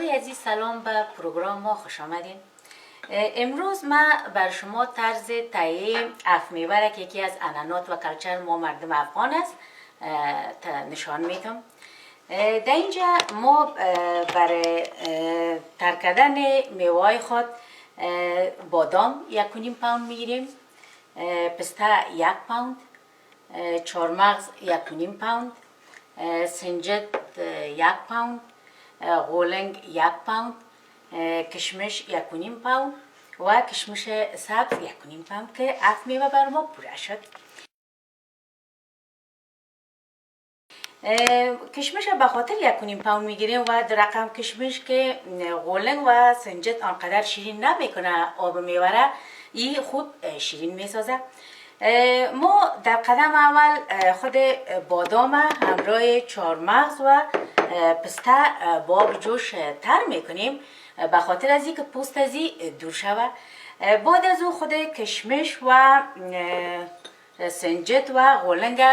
بینندگان عزیز سلام به پروگرام ما خوش آمدین. امروز ما بر شما طرز تهیه اف میوه که یکی از عنعنات و کلچر ما مردم افغان است نشان میدم. در اینجا ما برای تر کردن میوه خود بادام 1.5 پوند میگیریم، پسته 1 پوند، چهارمغز 1.5 پوند، سنجد 1 پوند، غولنگ 1 پوند، کشمش 1.5 پوند و کشمش سبز 1.5 پوند که اف میوه بر ما پوره شد. کشمش به خاطر 1.5 پوند میگیریم و در رقم کشمش که غولنگ و سنجد آنقدر شیرین نمیکنه، آب میوه را این خوب شیرین میسازه. ما در قدم اول خود بادام همراه چهارمغز و پسته با آب جوش تر میکنیم به خاطر از اینکه پوست از این دور شود. بعد از او خود کشمش و سنجد و غولنگ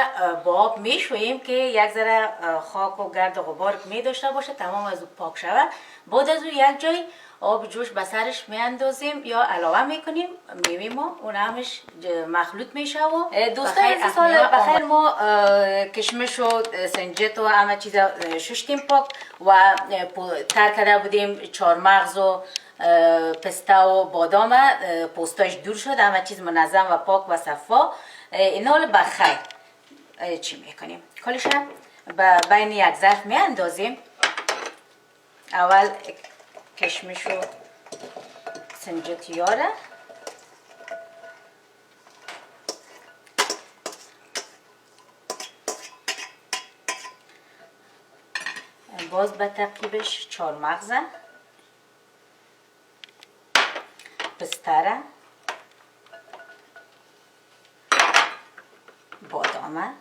با آب میشوییم که یک ذره خاک و گرد و غبار می داشته باشه تمام از او پاک شود. بعد از او یک جای آب جوش به سرش میاندازیم یا علاوه میکنیم میوه ما اون همش مخلوط میشه. و دوستان عزیز سال بخیر، ما کشمش و سنجد و همه چیز ششتیم پاک و تر کرده بودیم چهارمغز و پسته و بادام، پوستاش دور شد، همه چیز منظم و پاک و صفا. اینا رو بخیر چی میکنیم؟ کلش بین یک ظرف میاندازیم. اول کشمش و سنجد یاره باز به ترکیبش چهارمغز، پسته، بادام،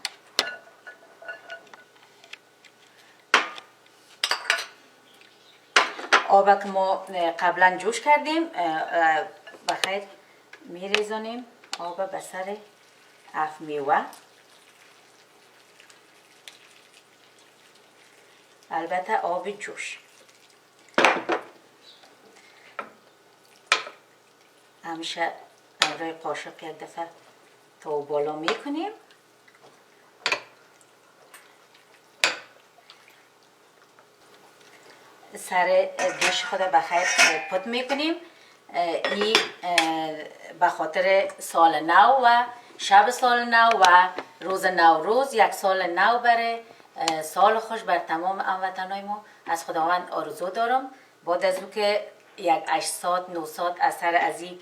آب که ما قبلا جوش کردیم بخیر میریزانیم آب به سر اف میوه. البته آب جوش همیشه روی قاشق یک دفعه تا بالا میکنیم. سر دیش خود بخیر پت میکنیم. این به خاطر سال نو و شب سال نو و روز نوروز، یک سال نو بره سال خوش بر تمام هموطنای ما از خداوند آرزو دارم. بعد از اون که یک 8 ساعت 9 ساعت اثر از این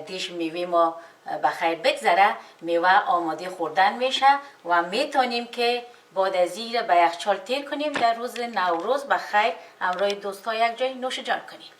دیش میوه ما بخیر بگذره، میوه آماده خوردن میشه و میتونیم که بعد از این به یخچال تیر کنیم در روز نوروز بخیر همراه دوستا یک جای نوش جان کنیم.